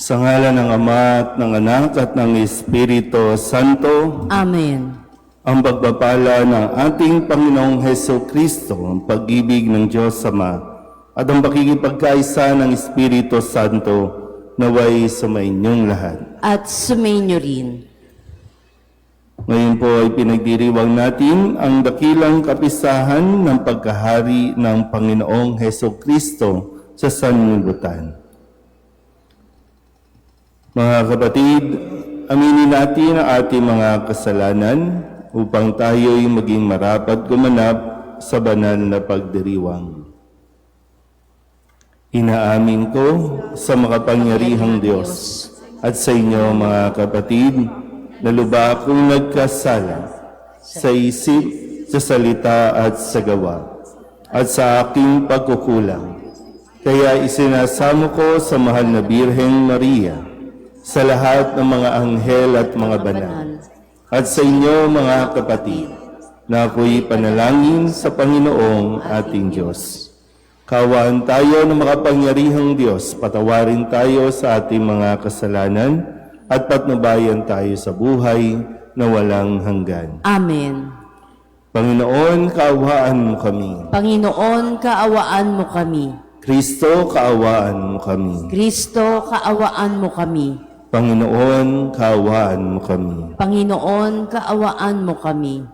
Sa ngalan ng Ama at ng Anak at ng Espiritu Santo, Amen. ang pagpapala ng ating Panginoong Heso Kristo, ang pag-ibig ng Diyos Ama, at ang pakikipagkaisa ng Espiritu Santo naway sumainyong lahat. At sumainyo rin. Ngayon po ay pinagdiriwang natin ang dakilang kapistahan ng pagkahari ng Panginoong Heso Kristo sa sanlibutan. Mga kapatid, aminin natin ang ating mga kasalanan upang tayo'y maging marapat gumanap sa banal na pagdiriwang. Inaamin ko sa makapangyarihang Diyos at sa inyo mga kapatid na lubha akong nagkasala sa isip, sa salita at sa gawa at sa aking pagkukulang. Kaya isinasamo ko sa mahal na Birheng Maria, sa lahat ng mga anghel at mga banal, at sa inyo mga kapatid, na ako'y panalangin sa Panginoong ating Diyos. Kaawaan tayo ng makapangyarihang Diyos, patawarin tayo sa ating mga kasalanan, at patnubayan tayo sa buhay na walang hanggan. Amen. Panginoon, kaawaan mo kami. Panginoon, kaawaan mo kami. Kristo, kaawaan mo kami. Kristo, kaawaan mo kami. Panginoon, kaawaan mo kami. Panginoon, kaawaan mo kami.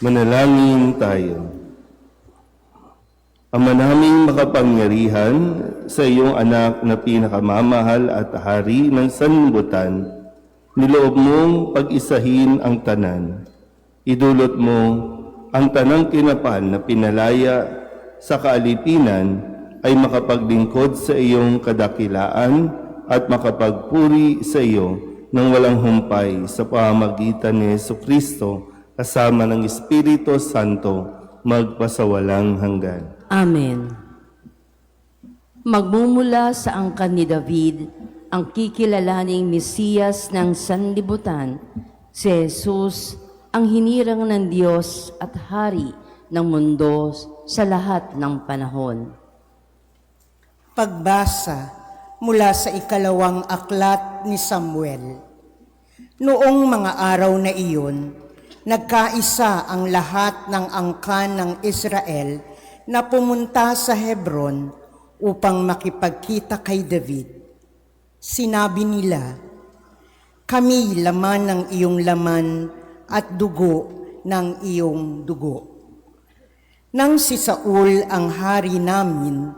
Manalangin tayo. Ama naming makapangyarihan, sa iyong anak na pinakamamahal at hari ng sanlibutan, niloob mong pag-isahin ang tanan. Idulot mo ang tanang kinapal na pinalaya sa kaalipinan ay makapaglingkod sa iyong kadakilaan at makapagpuri sa iyo ng walang humpay sa pamamagitan ni Jesucristo kasama ng Espiritu Santo magpasawalang hanggan. Amen. Magmumula sa angkan ni David ang kikilalaning Mesiyas ng sanlibutan, si Jesus ang hinirang ng Diyos at hari ng mundo sa lahat ng panahon. Pagbasa mula sa ikalawang aklat ni Samuel. Noong mga araw na iyon, nagkaisa ang lahat ng angkan ng Israel na pumunta sa Hebron upang makipagkita kay David. Sinabi nila, "Kami laman ng iyong laman at dugo ng iyong dugo." Nang si Saul ang hari namin,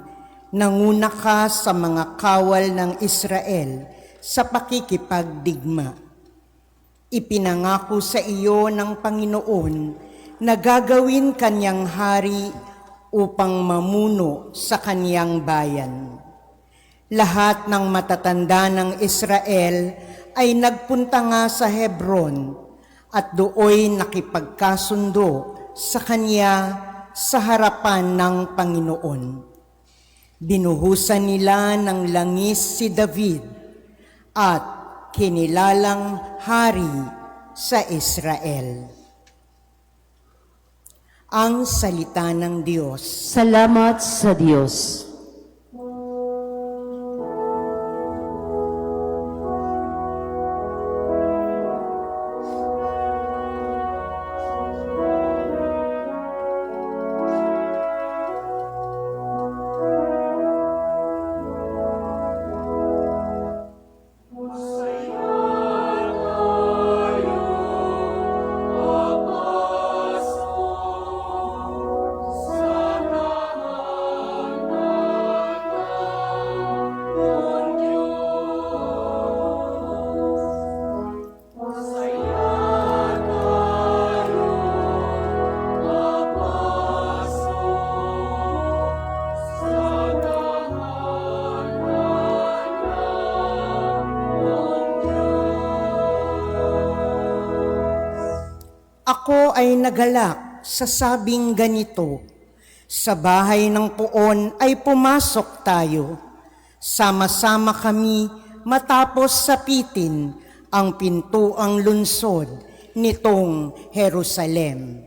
nanguna ka sa mga kawal ng Israel sa pakikipagdigma. Ipinangako sa iyo ng Panginoon na gagawin kanyang hari upang mamuno sa kaniyang bayan. Lahat ng matatanda ng Israel ay nagpunta nga sa Hebron at dooy nakipagkasundo sa kanya sa harapan ng Panginoon. Binuhusan nila ng langis si David at kinilalang hari sa Israel. Ang salita ng Diyos. Salamat sa Diyos. Ako ay nagalak sa sabing ganito, sa bahay ng puon ay pumasok tayo. Sama-sama kami matapos sapitin ang pintuang lungsod nitong Jerusalem.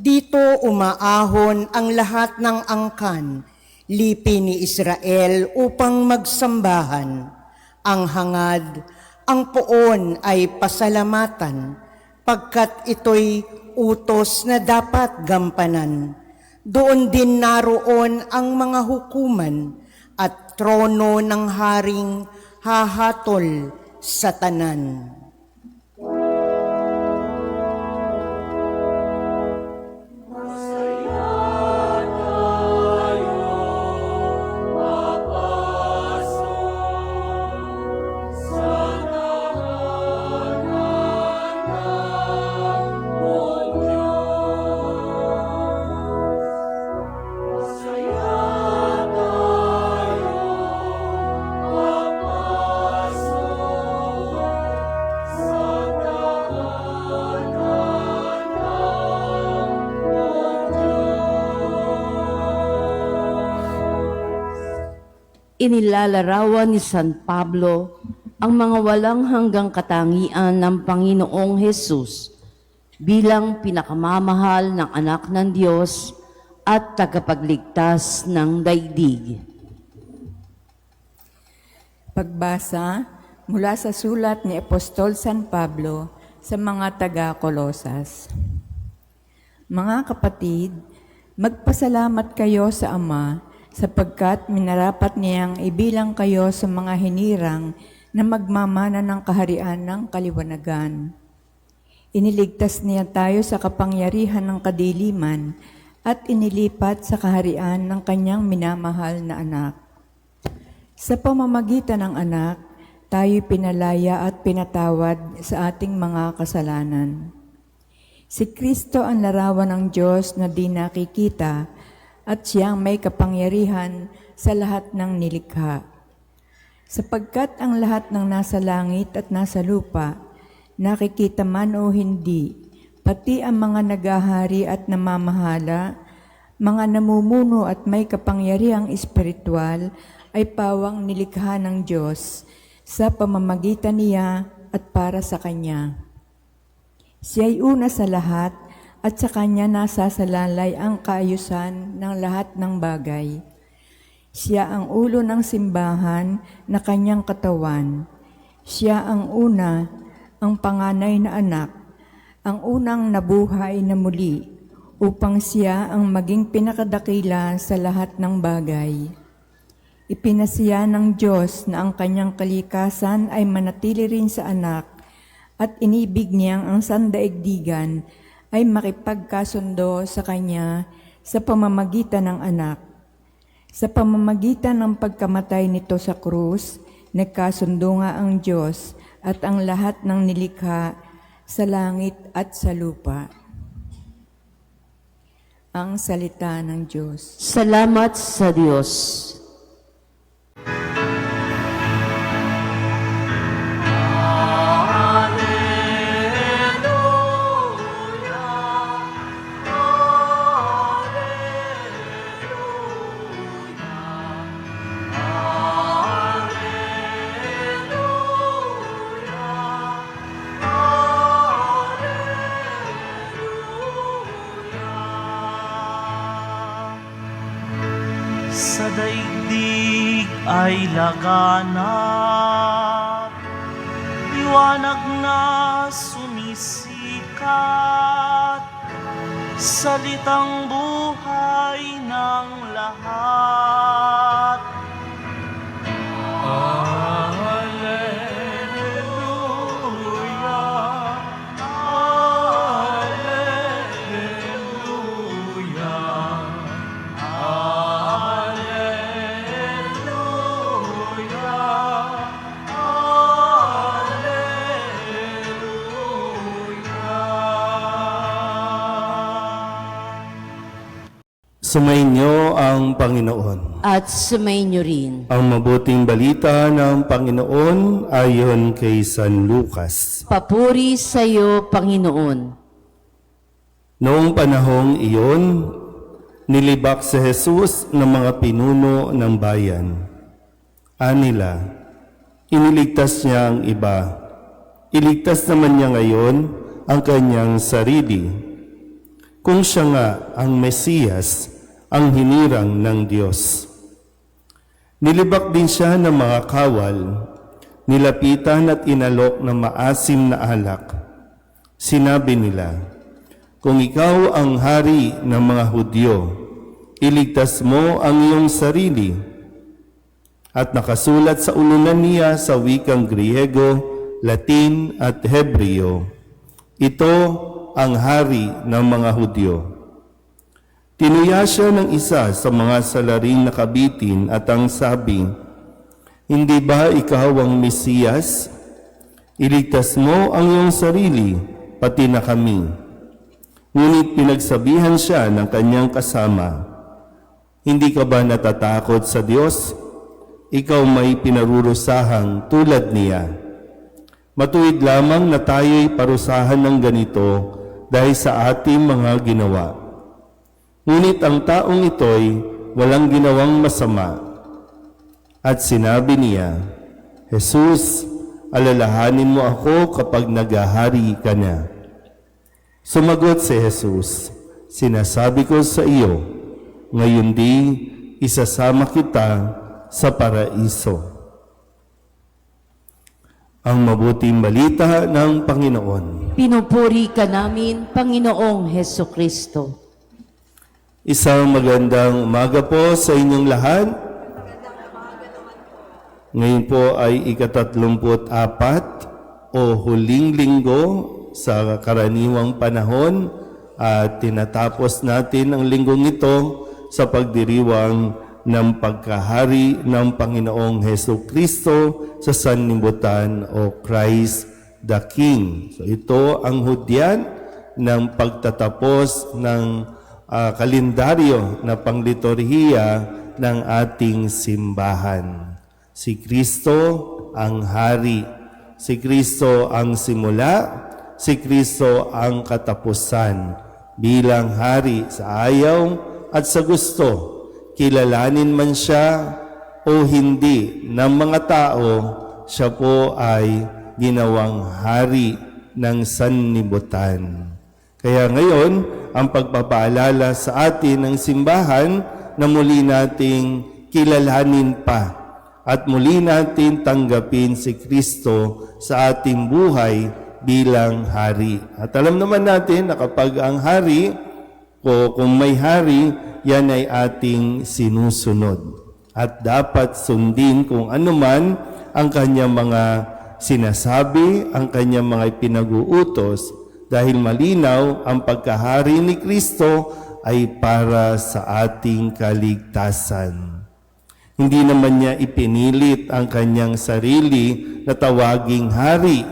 Dito umaahon ang lahat ng angkan, lipi ni Israel upang magsambahan. Ang hangad, ang poon ay pasalamatan, pagkat ito'y utos na dapat gampanan. Doon din naroon ang mga hukuman at trono ng haring hahatol sa tanan. Inilalarawan ni San Pablo ang mga walang hanggang katangian ng Panginoong Hesus bilang pinakamamahal ng anak ng Diyos at tagapagligtas ng daigdig. Pagbasa mula sa sulat ni Apostol San Pablo sa mga taga-Kolosas. Mga kapatid, magpasalamat kayo sa Ama sapagkat minarapat niyang ibilang kayo sa mga hinirang na magmamana ng kaharian ng kaliwanagan. Iniligtas niya tayo sa kapangyarihan ng kadiliman at inilipat sa kaharian ng kanyang minamahal na anak. Sa pamamagitan ng anak, tayo pinalaya at pinatawad sa ating mga kasalanan. Si Kristo ang larawan ng Diyos na di nakikita at siyang may kapangyarihan sa lahat ng nilikha. Sapagkat ang lahat ng nasa langit at nasa lupa, nakikita man o hindi, pati ang mga nagahari at namamahala, mga namumuno at may kapangyarihang espiritual ay pawang nilikha ng Diyos sa pamamagitan niya at para sa Kanya. Siya'y una sa lahat at sa Kanya nasasalalay ang kaayusan ng lahat ng bagay. Siya ang ulo ng simbahan na Kanyang katawan. Siya ang una, ang panganay na anak, ang unang nabuhay na muli, upang siya ang maging pinakadakila sa lahat ng bagay. Ipinasiya ng Diyos na ang Kanyang kalikasan ay manatili rin sa anak at inibig niyang ang sandaigdigan ay makipagkasundo sa Kanya sa pamamagitan ng anak. Sa pamamagitan ng pagkamatay nito sa krus, nagkasundo nga ang Diyos at ang lahat ng nilikha sa langit at sa lupa. Ang salita ng Diyos. Salamat sa Diyos. Sa daigdig ay laganap, liwanag na sumisikat, salitang buhay ng lahat. Sumainyo ang Panginoon. At sumainyo rin. Ang mabuting balita ng Panginoon ayon kay San Lucas. Papuri sa iyo, Panginoon. Noong panahong iyon, nilibak si Jesus ng mga pinuno ng bayan. Anila, iniligtas niya ang iba. Iligtas naman niya ngayon ang kanyang sarili. Kung siya nga ang Mesiyas, ang hinirang ng Diyos. Nilibak din siya ng mga kawal, nilapitan at inalok ng maasim na alak. Sinabi nila, kung ikaw ang hari ng mga Hudyo, iligtas mo ang iyong sarili. At nakasulat sa ulunan niya sa wikang Griego, Latin at Hebreo, ito ang hari ng mga Hudyo. Tinuya siya ng isa sa mga salaring nakabitin at ang sabi, hindi ba ikaw ang Mesiyas? Iligtas mo ang iyong sarili, pati na kami. Ngunit pinagsabihan siya ng kanyang kasama, hindi ka ba natatakot sa Diyos? Ikaw may pinarurusahang tulad niya. Matuwid lamang na tayo'y parusahan ng ganito dahil sa ating mga ginawa. Ngunit ang taong ito'y walang ginawang masama. At sinabi niya, Jesus, alalahanin mo ako kapag naghahari ka na. Sumagot si Jesus, sinasabi ko sa iyo, ngayon di isasama kita sa paraiso. Ang mabuting balita ng Panginoon. Pinupuri ka namin, Panginoong Heso Kristo. Isang magandang umaga po sa inyong lahat. Ngayon po ay ika-34 o huling linggo sa karaniwang panahon at tinatapos natin ang linggong ito sa pagdiriwang ng pagkahari ng Panginoong Heso Kristo sa sanlibutan o Christ the King. So ito ang hudyan ng pagtatapos ng kalendaryo na pangliturhiya ng ating simbahan. Si Kristo ang hari, si Kristo ang simula, si Kristo ang katapusan. Bilang hari sa ayaw at sa gusto, kilalanin man siya o hindi ng mga tao, siya po ay ginawang hari ng sanlibutan. Kaya ngayon, ang pagpapaalala sa atin ng simbahan na muli nating kilalanin pa at muli natin tanggapin si Kristo sa ating buhay bilang hari. At alam naman natin na kapag ang hari o kung may hari, yan ay ating sinusunod. At dapat sundin kung ano man ang kanyang mga sinasabi, ang kanyang mga pinag-uutos, dahil malinaw ang pagkahari ni Kristo ay para sa ating kaligtasan. Hindi naman niya ipinilit ang kanyang sarili na tawaging hari,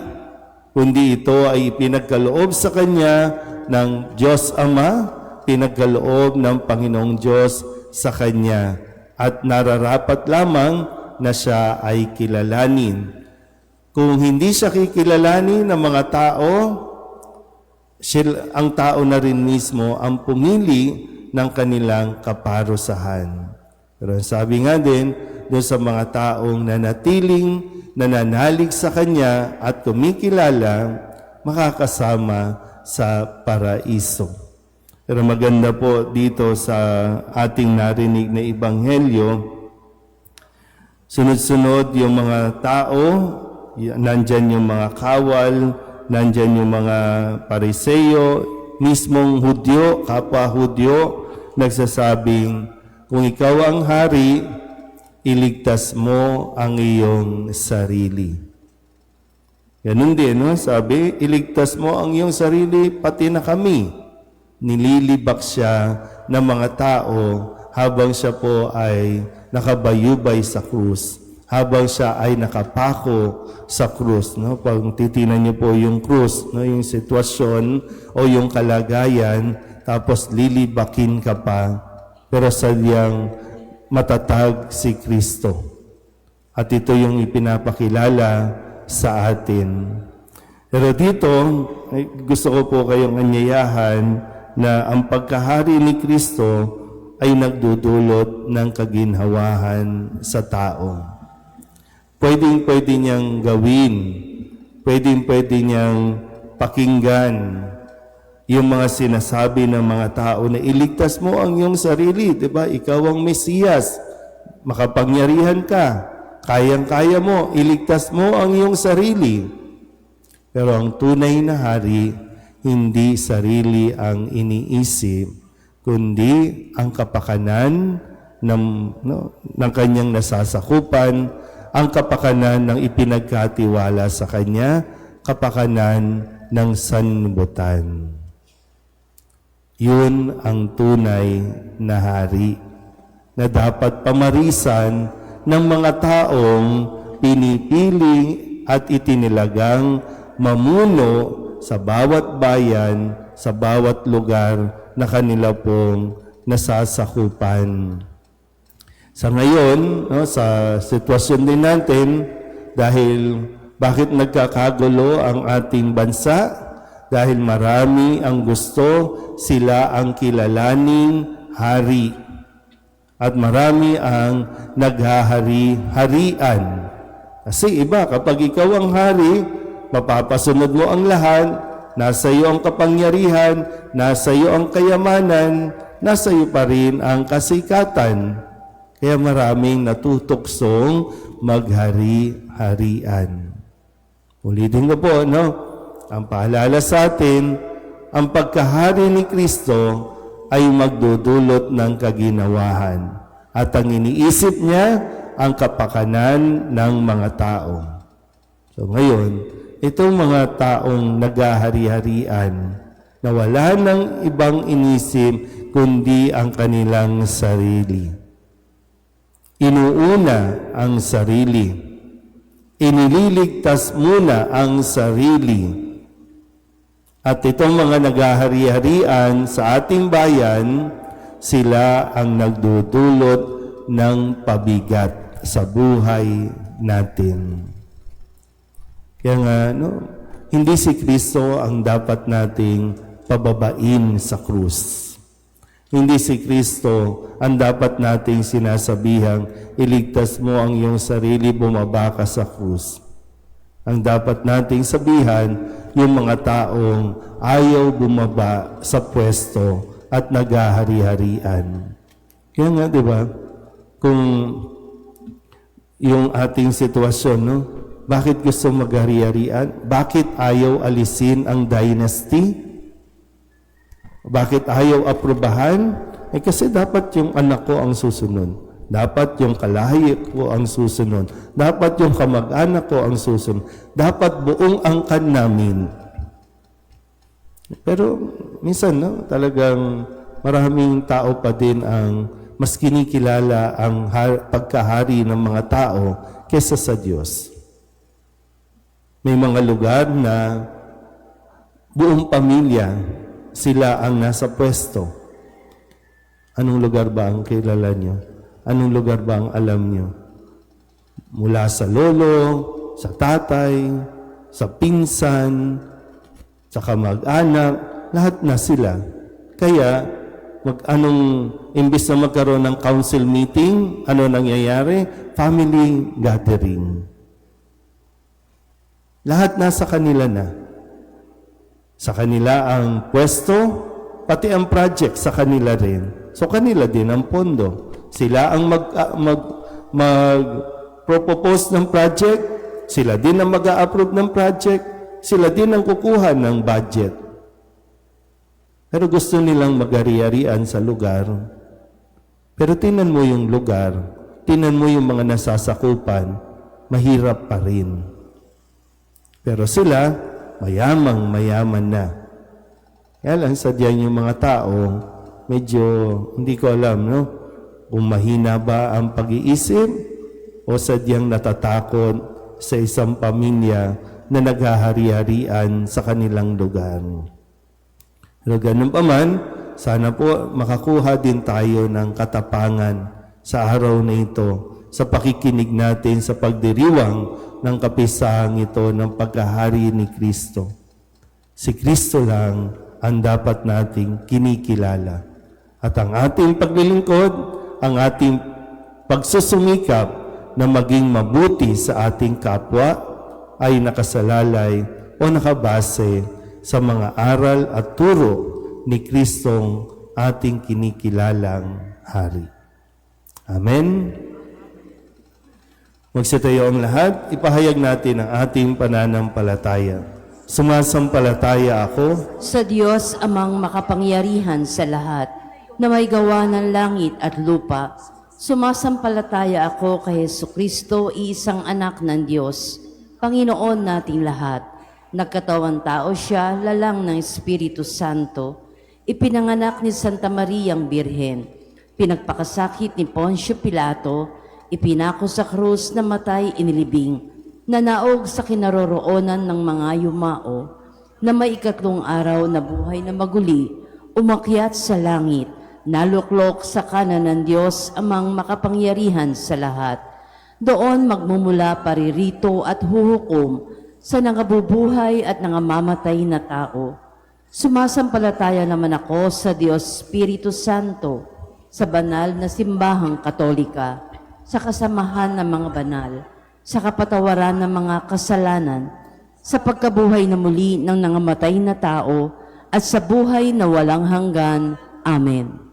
kundi ito ay ipinagkaloob sa kanya ng Diyos Ama, pinagkaloob ng Panginoong Diyos sa kanya, at nararapat lamang na siya ay kilalanin. Kung hindi siya kikilalanin ng mga tao, ang tao na rin mismo ang pumili ng kanilang kaparusahan. Pero sabi nga din, doon sa mga taong nanatiling, nananalig sa Kanya at kumikilala, makakasama sa paraiso. Pero maganda po dito sa ating narinig na ebanghelyo, sunod-sunod yung mga tao, nandyan yung mga kawal, nandyan yung mga pariseyo, mismong Hudyo, kapwa Hudyo, nagsasabing, kung ikaw ang hari, iligtas mo ang iyong sarili. Ganun din, no? Sabi, iligtas mo ang iyong sarili, pati na kami. Nililibak siya ng mga tao habang siya po ay nakabayubay sa krus, habang siya ay nakapako sa krus. No? Pag titinan niyo po yung krus, no? Yung sitwasyon o yung kalagayan, tapos lilibakin ka pa, pero sadyang matatag si Kristo. At ito yung ipinapakilala sa atin. Pero dito, gusto ko po kayong anyayahan na ang pagkahari ni Kristo ay nagdudulot ng kaginhawahan sa tao. Pwedeng-pwede niyang gawin, pwedeng-pwede niyang pakinggan yung mga sinasabi ng mga tao na iligtas mo ang iyong sarili, di ba? Ikaw ang Mesiyas, makapangyarihan ka, kayang-kaya mo, iligtas mo ang iyong sarili. Pero ang tunay na hari, hindi sarili ang iniisip, kundi ang kapakanan ng kanyang nasasakupan, ang kapakanan ng ipinagkatiwala sa kanya, kapakanan ng sanlibutan. Yun ang tunay na hari na dapat pamarisan ng mga taong pinipili at itinilagang mamuno sa bawat bayan, sa bawat lugar na kanila pong nasasakupan. Sa ngayon, no, sa sitwasyon din natin, dahil bakit nagkakagulo ang ating bansa? Dahil marami ang gusto sila ang kilalaning hari. At marami ang naghahari-harian. Kasi iba, kapag ikaw ang hari, mapapasunod mo ang lahat, nasa iyo ang kapangyarihan, nasa iyo ang kayamanan, nasa iyo pa rin ang kasikatan. Kaya maraming natutuksong maghari-harian. Ulitin ko po, no? Ang paalala sa atin, ang pagkahari ni Kristo ay magdudulot ng kaginawahan. At ang iniisip niya, ang kapakanan ng mga tao. So ngayon, itong mga taong naghahari-harian, na wala ng ibang inisip kundi ang kanilang sarili. Inuuna ang sarili. Inililigtas muna ang sarili. At itong mga naghahari-harian sa ating bayan, sila ang nagdudulot ng pabigat sa buhay natin. Kaya nga, no, hindi si Kristo ang dapat nating pababain sa krus. Hindi si Kristo ang dapat nating sinasabihang iligtas mo ang iyong sarili, bumaba ka sa krus. Ang dapat nating sabihan, yung mga taong ayaw bumaba sa pwesto at naghahari-harian. Kaya nga, di ba, kung yung ating sitwasyon, no? Bakit gusto maghari-harian? Bakit ayaw alisin ang dynasty? Bakit ayaw aprobahan? Kasi dapat yung anak ko ang susunod. Dapat yung kalahi ko ang susunod. Dapat yung kamag-anak ko ang susunod. Dapat buong angkan namin. Pero minsan, no, talagang maraming tao pa din ang mas kinikilala ang pagkahari ng mga tao kesa sa Diyos. May mga lugar na buong pamilya sila ang nasa pwesto. Anong lugar ba ang kilala nyo? Anong lugar ba ang alam nyo? Mula sa lolo, sa tatay, sa pinsan, sa kamag-anak, lahat na sila. Kaya, imbis na magkaroon ng council meeting, ano nangyayari? Family gathering. Lahat nasa kanila na. Sa kanila ang pwesto, pati ang project sa kanila rin. So kanila din ang pondo. Sila ang mag-propose ng project, sila din ang mag-a-approve ng project, sila din ang kukuha ng budget. Pero gusto nilang mag-ari-arian sa lugar. Pero tinan mo yung lugar, tinan mo yung mga nasasakupan, mahirap pa rin. Pero sila, mayamang-mayaman na. Kaya lang, sadyang yung mga tao, medyo, hindi ko alam, no? Kung mahina ba ang pag-iisip o sadyang natatakot sa isang pamilya na naghahari-harian sa kanilang lugar. Pero ganun pa man, sana po makakuha din tayo ng katapangan sa araw na ito sa pakikinig natin sa pagdiriwang ng kapisahang ito ng pagkahari ni Kristo. Si Kristo lang ang dapat nating kinikilala. At ang ating paglilingkod, ang ating pagsusumikap na maging mabuti sa ating kapwa ay nakasalalay o nakabase sa mga aral at turo ni Kristong ating kinikilalang hari. Amen. Magsitayo ang lahat, ipahayag natin ang ating pananampalataya. Sumasampalataya ako Sa Diyos amang makapangyarihan sa lahat, na may gawa ng langit at lupa. Sumasampalataya ako kay Jesucristo, isang anak ng Diyos, Panginoon nating lahat. Nagkatawang tao siya, lalang ng Espiritu Santo. Ipinanganak ni Santa Mariang Birhen. Pinagpakasakit ni Poncio Pilato. Ipinako sa krus, namatay, inilibing. Nanaog sa kinaroroonan ng mga yumao. Na may ikatlong araw na buhay na maguli, umakyat sa langit. Naluklok sa kanan ng Diyos amang makapangyarihan sa lahat. Doon magmumula paririto at huhukom sa nangabubuhay at nangamamatay na tao. Sumasampalataya naman ako sa Diyos Espiritu Santo, sa banal na simbahang katolika, sa kasamahan ng mga banal, sa kapatawaran ng mga kasalanan, sa pagkabuhay na muli ng nangamatay na tao, at sa buhay na walang hanggan. Amen.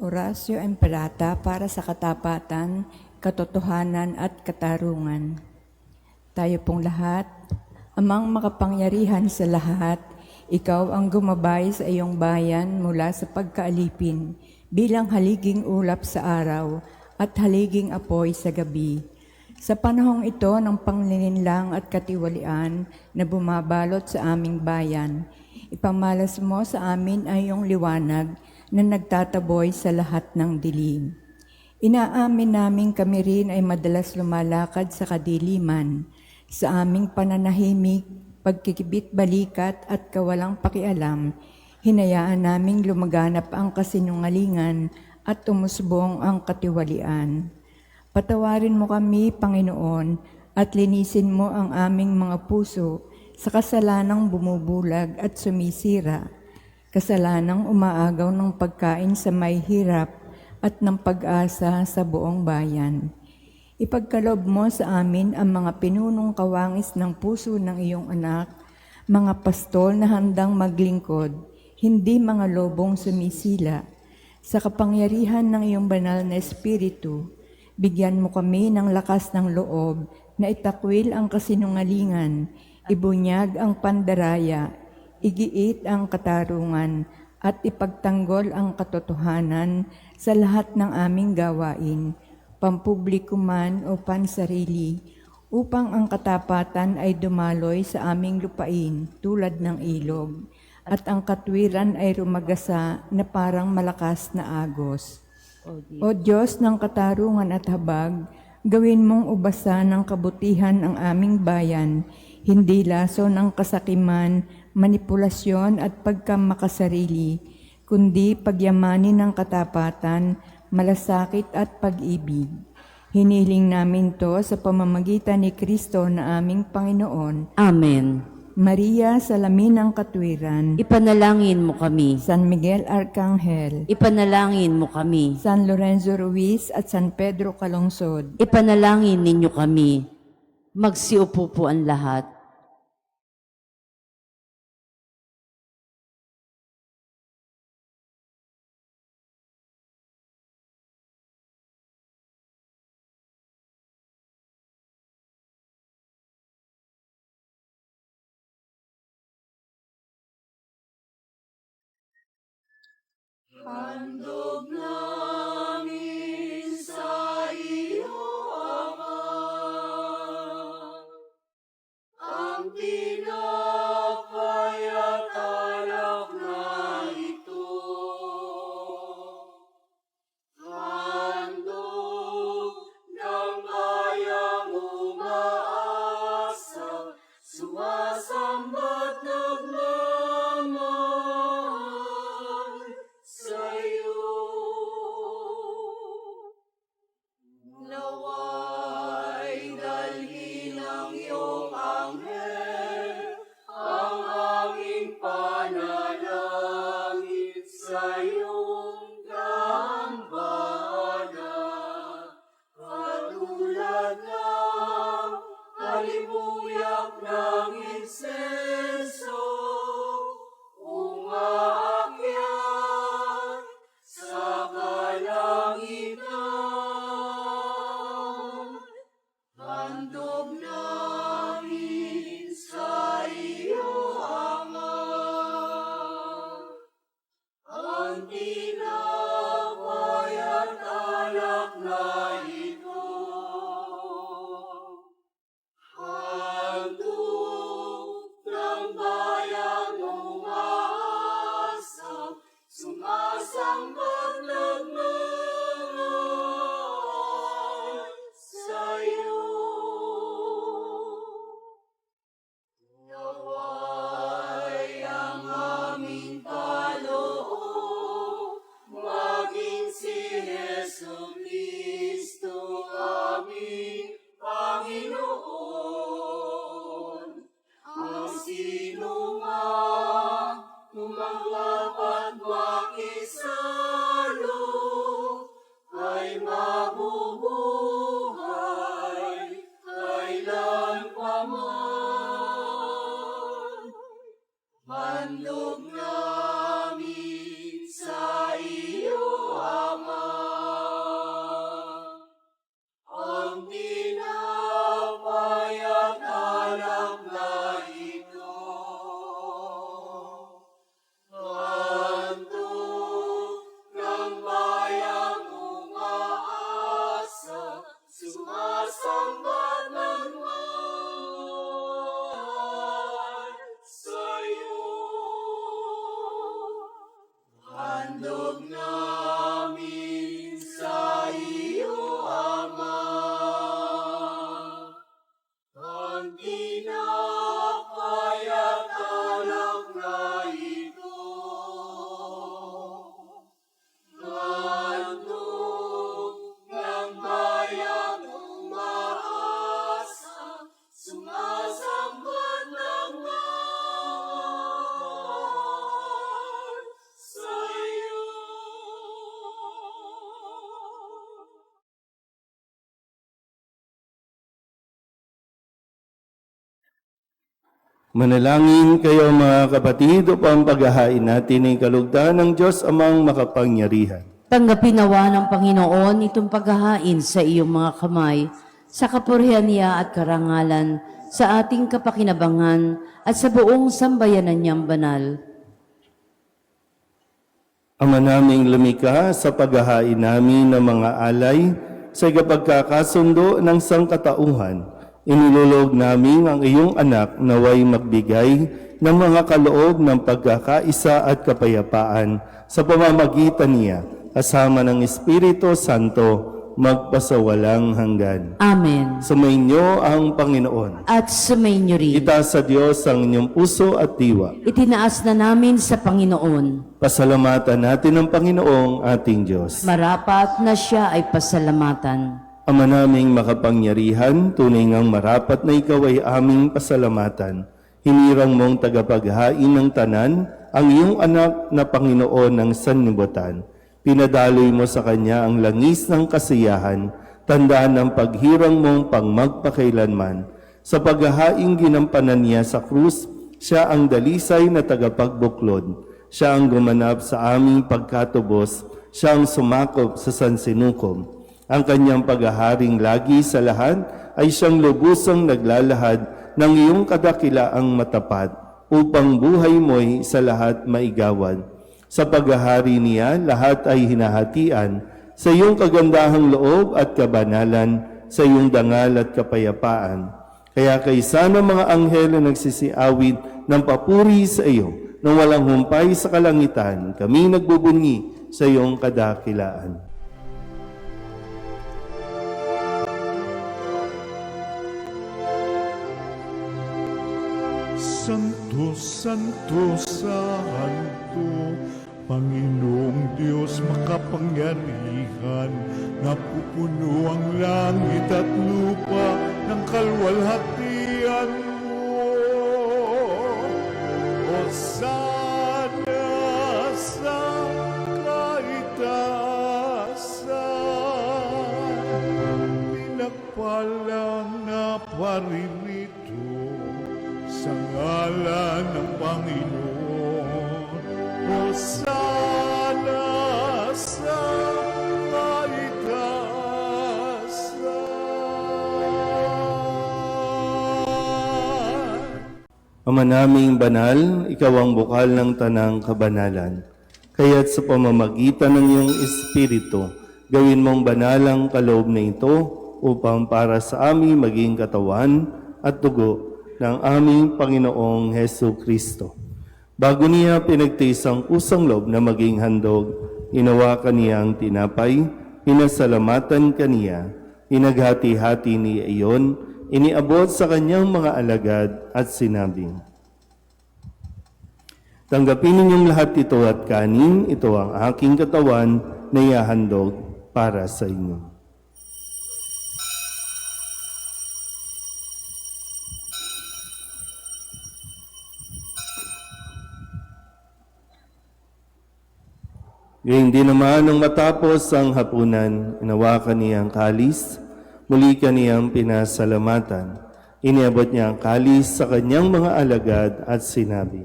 Orasyo Emperata para sa katapatan, katotohanan at katarungan. Tayo pong lahat, Amang makapangyarihan sa lahat, ikaw ang gumabay sa iyong bayan mula sa pagkaalipin bilang haliging ulap sa araw at haliging apoy sa gabi. Sa panahong ito ng panglinlinlang at katiwalian na bumabalot sa aming bayan, ipamalas mo sa amin ay iyong liwanag na nagtataboy sa lahat ng dilim. Inaamin namin kami rin ay madalas lumalakad sa kadiliman, sa aming pananahimik, pagkikibit-balikat at kawalang pakialam, hinayaan naming lumaganap ang kasinungalingan at umusbong ang katiwalian. Patawarin mo kami, Panginoon, at linisin mo ang aming mga puso sa kasalanang bumubulag at sumisira, kasalanang umaagaw ng pagkain sa may hirap at ng pag-asa sa buong bayan. Ipagkaloob mo sa amin ang mga pinunong kawangis ng puso ng iyong anak, mga pastol na handang maglingkod, hindi mga lobong sumisila. Sa kapangyarihan ng iyong banal na espiritu, bigyan mo kami ng lakas ng loob na itakwil ang kasinungalingan, ibunyag ang pandaraya, igiit ang katarungan, at ipagtanggol ang katotohanan sa lahat ng aming gawain, pampubliko man o pansarili, upang ang katapatan ay dumaloy sa aming lupain tulad ng ilog, at ang katwiran ay rumagasa na parang malakas na agos. O Diyos ng katarungan at habag, gawin mong ubasan ng kabutihan ang aming bayan, hindi laso ng kasakiman, manipulasyon at pagkamakasarili, kundi pagyamanin ng katapatan, malasakit at pag-ibig. Hiniling namin to sa pamamagitan ni Kristo na aming Panginoon. Amen. Maria, salamin ng katwiran. Ipanalangin mo kami. San Miguel Arcangel. Ipanalangin mo kami. San Lorenzo Ruiz at San Pedro Calungsod. Ipanalangin ninyo kami. Magsiupo po ang lahat. Handog namin sa iyo, Ama, ang tinapay at alak na ito. Handog ng bayang umaasa, sumasamba't nagmamahal sa'yo. Manalangin kayo mga kapatid upang paghahain natin ang kalugdan ng Diyos amang makapangyarihan. Tanggapin nawa ng Panginoon itong paghahain sa iyong mga kamay, sa kapurihan niya at karangalan, sa ating kapakinabangan at sa buong sambayanan niyang banal. Ama naming lumikha, sa paghahain namin ng mga alay sa kapagkakasundo ng sangkatauhan, inilulog namin ang iyong anak naway magbigay ng mga kaloob ng pagkakaisa at kapayapaan sa pamamagitan niya, kasama ng Espiritu Santo, magpasawalang hanggan. Amen. Sumainyo ang Panginoon. At sumainyo rin. Itaas sa Diyos ang inyong puso at diwa. Itinaas na namin sa Panginoon. Pasalamatan natin ang Panginoong ating Diyos. Marapat na siya ay pasalamatan. Ama naming makapangyarihan, tunay ngang marapat na ikaw ay aming pasalamatan. Hinirang mong tagapaghain ng tanan, ang iyong anak na Panginoon ng sanlibutan. Pinadaloy mo sa kanya ang langis ng kasiyahan, tandaan ng paghirang mong pangmagpakailanman. Sa paghahaing ginampanan niya sa krus, siya ang dalisay na tagapagbuklod. Siya ang gumanap sa aming pagkatubos, siya ang sumakop sa sansinukom. Ang kanyang paghaharing lagi sa lahat ay siyang lubusang naglalahad ng iyong kadakilaang matapat, upang buhay mo'y sa lahat maigawad. Sa paghahari niya, lahat ay hinahatian sa iyong kagandahang loob at kabanalan, sa iyong dangal at kapayapaan. Kaya kaysa ng mga anghel na nagsisiawit ng papuri sa iyo, nang walang humpay sa kalangitan, kami nagbubunyi sa iyong kadakilaan. Santo, Santo, Santo, Panginoong Diyos makapangyarihan, napupuno ang langit at lupa ng kalwalhatian mo. Hosana sa kaitaasan, pinagpalang na paririto sa ngalan ng Panginoon. Hosana sa kaitaasan. Ama naming banal, ikaw ang bukal ng tanang kabanalan. Kaya't sa pamamagitan ng iyong Espiritu, gawin mong banal ang kaloob na ito upang para sa aming maging katawan at dugo ng aming Panginoong Hesu Kristo. Bago niya pinagtiis ang kusang loob na maging handog, inawakan niya ang tinapay, pinasalamatan kaniya, inaghati-hati niya iyon, iniabot sa kanyang mga alagad at sinabi, "Tanggapin ninyong lahat ito at kanin, ito ang aking katawan na ihahandog para sa inyo." Gayun din naman nung matapos ang hapunan, inawakan niya ang kalis, muli kaniyang pinasalamatan. Iniabot niya ang kalis sa kanyang mga alagad at sinabi,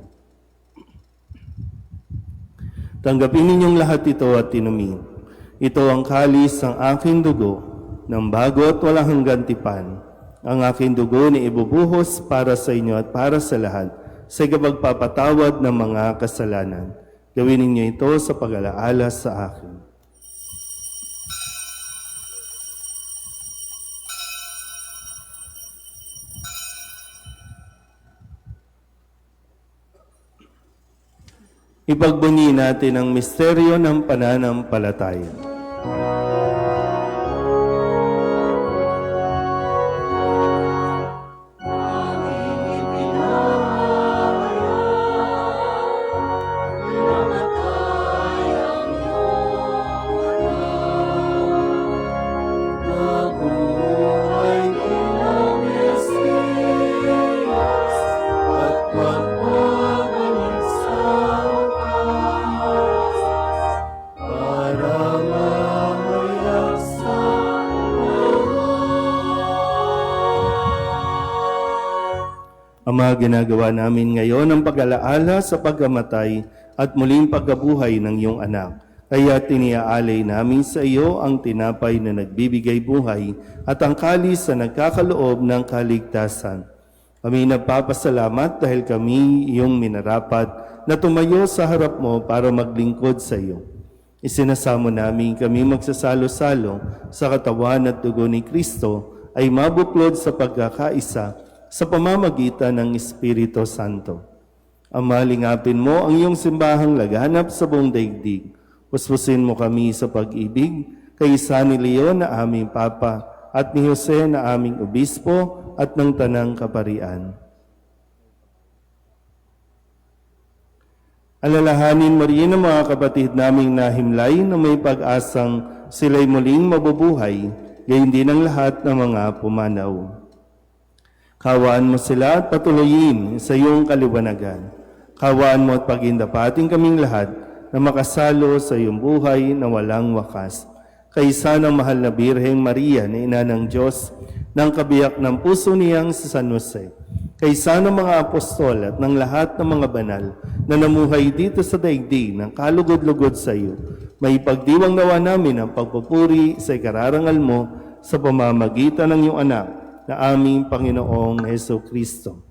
"Tanggapin ninyong lahat ito at inumin. Ito ang kalis ng aking dugo, ng bago at walang hanggang tipan. Ang aking dugo na ibubuhos para sa inyo at para sa lahat, sa ikapagpapatawad ng mga kasalanan. Gawin ninyo ito sa pag-alaala sa akin." Ipagbunyi natin ang misteryo ng pananampalataya. Para Ama, ginagawa namin ngayon ang pag-alaala sa pagkamatay at muling pagkabuhay ng iyong anak. Kaya tiniaalay namin sa iyo ang tinapay na nagbibigay buhay at ang kalis na nagkakaloob ng kaligtasan. Kami nagpapasalamat dahil kami iyong minarapat na tumayo sa harap mo para maglingkod sa iyo. Isinasamo namin kami magsasalo-salo sa katawan at dugo ni Kristo ay mabuklod sa pagkakaisa sa pamamagitan ng Espiritu Santo. Ama, lingapin mo ang iyong simbahang laganap sa buong daigdig. Puspusin mo kami sa pag-ibig kay San Leon na aming Papa at ni Jose na aming Obispo at ng Tanang Kaparian. Alalahanin mo rin ang mga kapatid naming nahimlay na may pag-asang sila'y muling mabubuhay, gayon din ang lahat ng mga pumanaw. Kawaan mo sila at patuloyin sa iyong kaliwanagan. Kawaan mo at pagindapating kaming lahat na makasalo sa iyong buhay na walang wakas. Kaysa ng mahal na Birheng Maria na ina ng Diyos, ng kabiyak ng puso niyang si San Jose, kaysa ng mga apostol at ng lahat ng mga banal na namuhay dito sa daigdig ng kalugod-lugod sa iyo, may pagdiwang nawa namin ang pagpupuri sa ikararangal mo sa pamamagitan ng iyong anak na aming Panginoong Heso Kristo.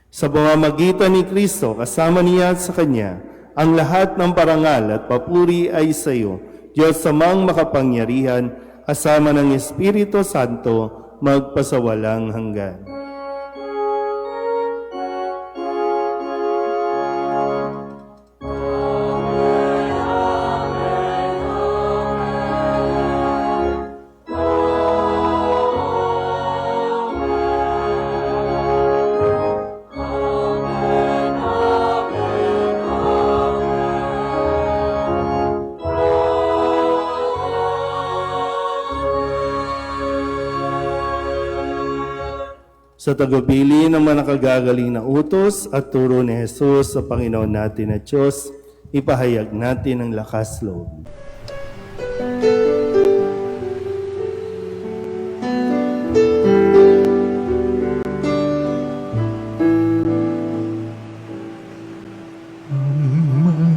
Sa pamamagitan ni Kristo, kasama niya at sa Kanya, ang lahat ng parangal at papuri ay sa iyo, Diyos Amang makapangyarihan, kasama ng Espiritu Santo, magpasawalang hanggan. Sa tagumpili ng mga nakagagaling na utos at turo ni Jesus sa Panginoon natin at Diyos, ipahayag natin ang lakas loob.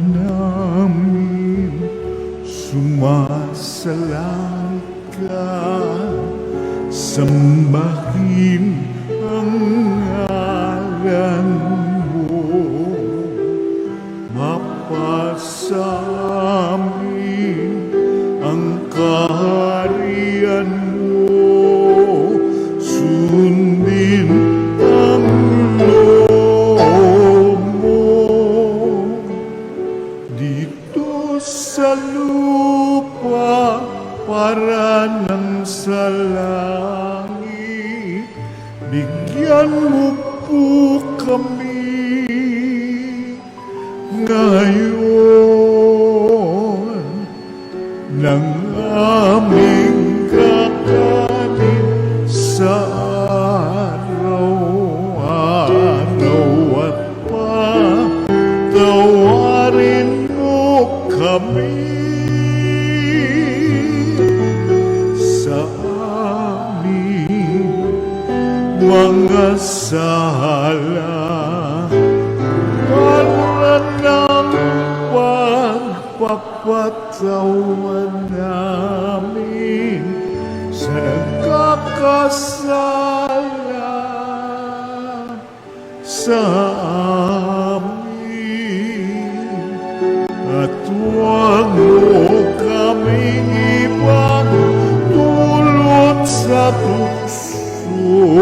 namin sumasalang ka, sambahin ang ngalan mo, mapasamin ang kaharian mo, sundin ang loob mo dito sa lupa para nang sa langit. Bigyan mo po kami ngayon ng aming kakanin sa araw-araw at patawarin mo kami sa aming mga sala para ng pagpapatawan namin sa nagkakasala sa amin, at huwag mo kaming ibang dulot sa tukso,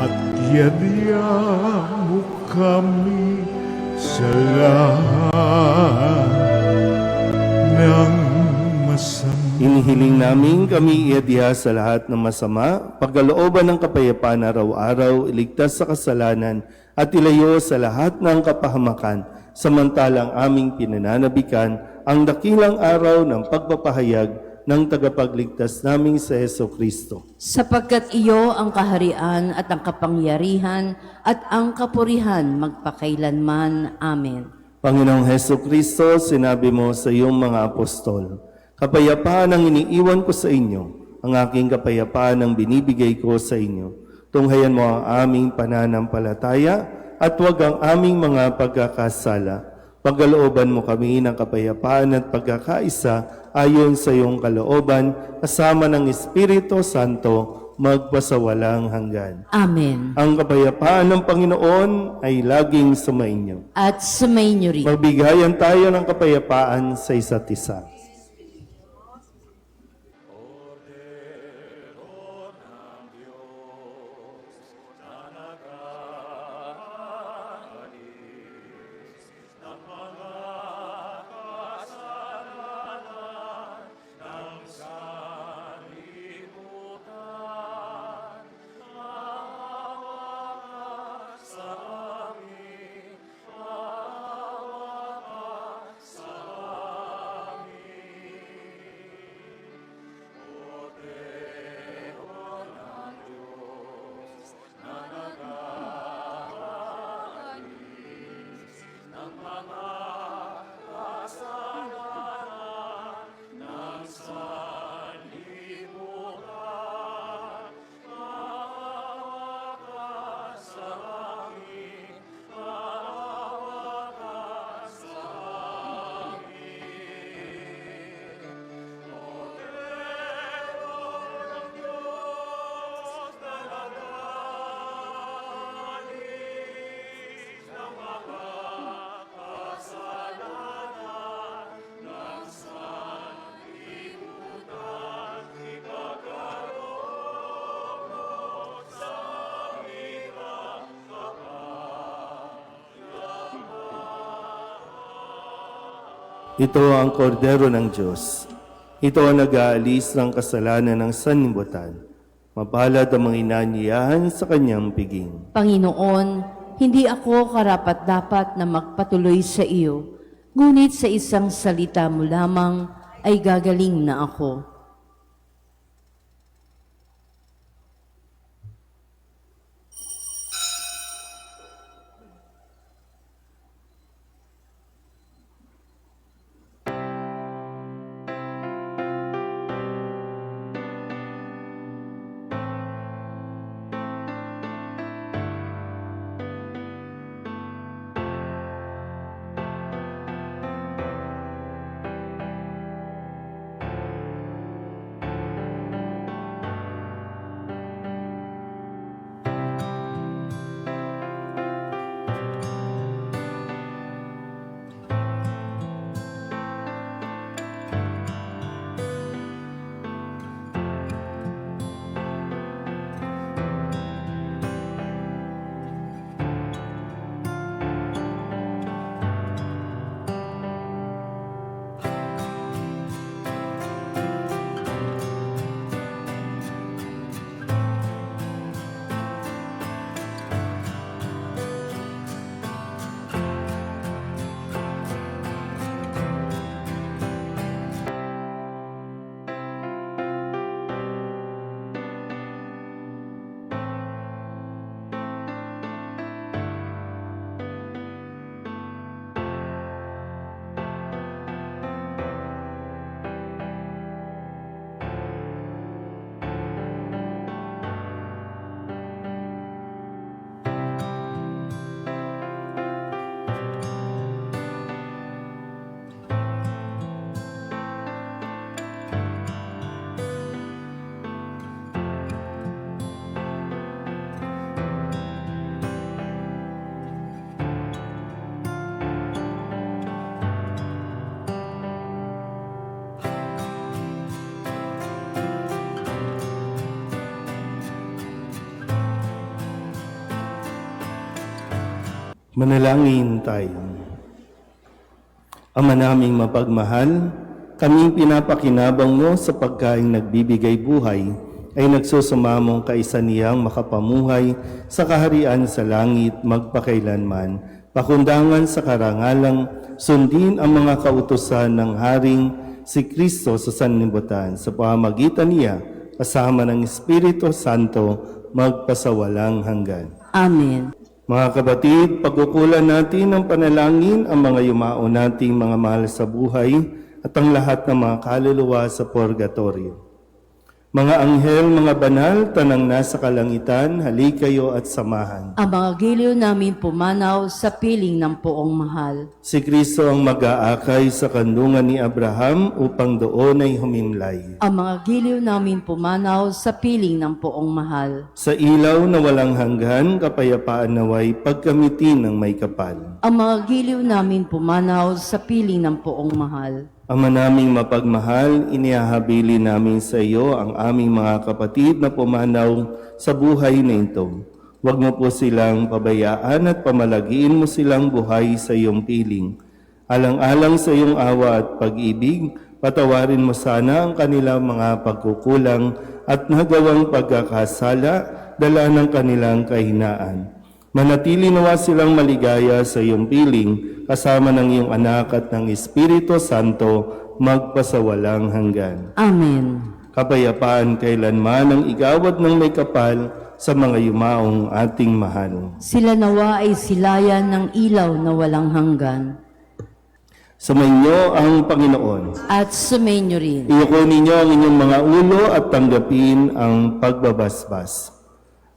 at yadya mo kami sa lahat ng masama. Inihiling namin kami iadya sa lahat ng masama, pagkalooban ng kapayapaan araw-araw, iligtas sa kasalanan, at ilayo sa lahat ng kapahamakan, samantalang aming pinananabikan ang dakilang araw ng pagpapahayag ng tagapagligtas naming sa Heso Kristo. Sapagkat iyo ang kaharian at ang kapangyarihan at ang kapurihan magpakailanman. Amen. Panginoong Heso Kristo, sinabi mo sa iyong mga apostol, kapayapaan ang iniiwan ko sa inyo, ang aking kapayapaan ang binibigay ko sa inyo. Tunghayan mo ang aming pananampalataya at huwag ang aming mga pagkakasala. Pagkalooban mo kami ng kapayapaan at pagkakaisa ayon sa iyong kalooban, kasama ng Espiritu Santo, magpasawalang hanggan. Amen. Ang kapayapaan ng Panginoon ay laging sumainyo. At sumainyo rin. Magbigayan tayo ng kapayapaan sa isa't isa. Ito ang kordero ng Diyos. Ito ang nag-aalis ng kasalanan ng sanlibutan. Mapalad ang mga inanyayahan sa kanyang piging. Panginoon, hindi ako karapat-dapat na magpatuloy sa iyo, ngunit sa isang salita mo lamang ay gagaling na ako. Manalangin tayo. Ama naming mapagmahal, kaming pinapakinabang mo sa pagkaing nagbibigay buhay, ay nagsusumamong kaisa niyang makapamuhay sa kaharian sa langit magpakailanman, pakundangan sa karangalang sundin ang mga kautusan ng Haring si Kristo sa sanlibutan, sa pamamagitan niya kasama ng Espiritu Santo magpasawalang hanggan. Amen. Mga kapatid, pagkukulan natin ng panalangin ang mga yumao nating mga mahal sa buhay at ang lahat ng mga kaluluwa sa purgatorio. Mga anghel, mga banal, tanang nasa kalangitan, halikayo at samahan. Ang mga giliw namin pumanaw sa piling ng poong mahal. Si Kristo ang mag-aakay sa kandungan ni Abraham upang doon ay humimlay. Ang mga giliw namin pumanaw sa piling ng poong mahal. Sa ilaw na walang hanggan, kapayapaan naway pagkamitin ng may kapal. Ang mga giliw namin pumanaw sa piling ng poong mahal. Ama naming mapagmahal, inihahabili namin sa iyo ang aming mga kapatid na pumanaw sa buhay na ito. Huwag mo po silang pabayaan at pamalagiin mo silang buhay sa iyong piling. Alang-alang sa iyong awa at pag-ibig, patawarin mo sana ang kanilang mga pagkukulang at nagawang pagkakasala, dala ng kanilang kahinaan. Manatili nawa silang maligaya sa iyong piling, kasama ng iyong anak at ng Espiritu Santo, magpasawalang hanggan. Amen. Kapayapaan kailanman ang igawad ng may kapal sa mga yumaong ating mahal. Sila nawa ay silayan ng ilaw na walang hanggan. Sumainyo ang Panginoon. At sumainyo rin. Iyuko ninyo ang inyong mga ulo at tanggapin ang pagbabasbas.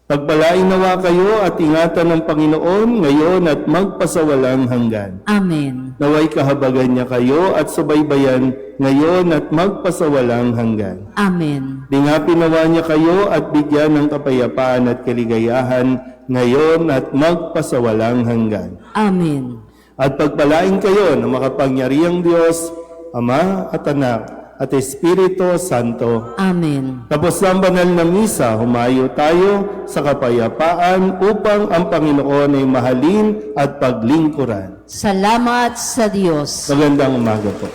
Pagpalain nawa kayo at ingatan ng Panginoon ngayon at magpasawalang hanggan. Amen. Naway kahabagan niya kayo at subaybayan ngayon at magpasawalang hanggan. Amen. Dingapin nawa niya kayo at bigyan ng kapayapaan at kaligayahan ngayon at magpasawalang hanggan. Amen. At pagpalain kayo ng makapangyarihang Diyos, Ama at Anak at Espiritu Santo. Amen. Tapos ang banal na misa, humayo tayo sa kapayapaan upang ang Panginoon ay mahalin at paglingkuran. Salamat sa Diyos. Magandang umaga po.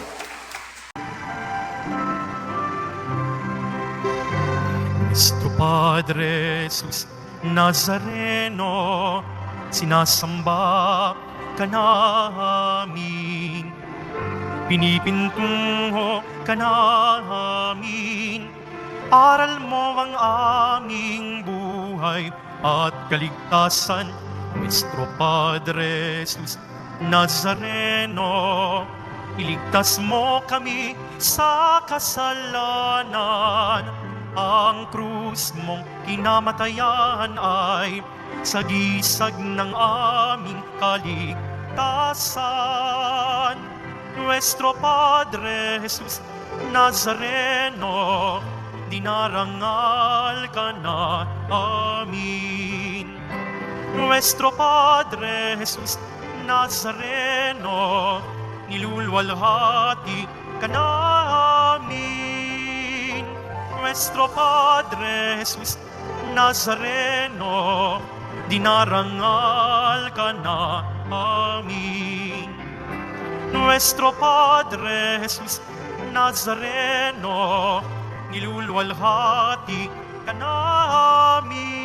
Nuestro Padre Jesus Nazareno, sinasamba ka namin. Pinipintungo ka namin, aral mo ang aming buhay at kaligtasan. Nuestro Padre Jesus Nazareno, iligtas mo kami sa kasalanan. Ang krus mong kinamatayan ay sagisag ng aming kaligtasan. Nuestro Padre Jesus Nazareno, dinarangal ka na amin. Nuestro Padre Jesus Nazareno, nilulwalhati ka na amin. Nuestro Padre Jesus Nazareno, dinarangal ka na amin. Nuestro Padre Jesus Nazareno, nilulwalhati ka namin.